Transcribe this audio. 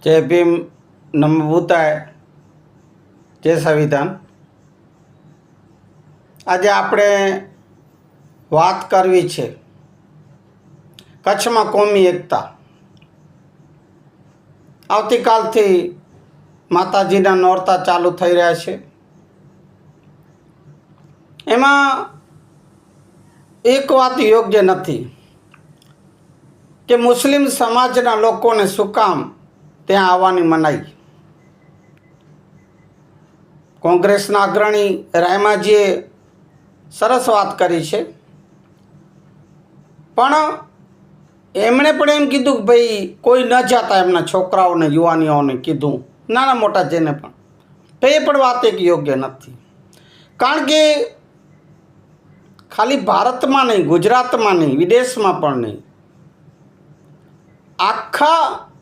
જય ભીમ, નમો બુદ્ધાય, જય સંવિધાન। આજે આપણે વાત કરવી છે કચ્છમાં કોમી એકતા। આવતીકાલથી માતાજીના નોરતા ચાલુ થઈ રહ્યા છે। એમાં એક વાત યોગ્ય નથી કે મુસ્લિમ સમાજના લોકોને શું કામ ત્યાં આવવાની મનાઈ। કોંગ્રેસના અગ્રણી રાયમાજીએ સરસ વાત કરી છે, પણ એમણે પણ એમ કીધું કે ભાઈ કોઈ ન જતા એમના છોકરાઓને યુવાનીઓને કીધું, નાના મોટા જેને પણ, તો એ પણ વાત એક યોગ્ય નથી। કારણ કે ખાલી ભારતમાં નહીં, ગુજરાતમાં નહીં, વિદેશમાં પણ નહીં, આખા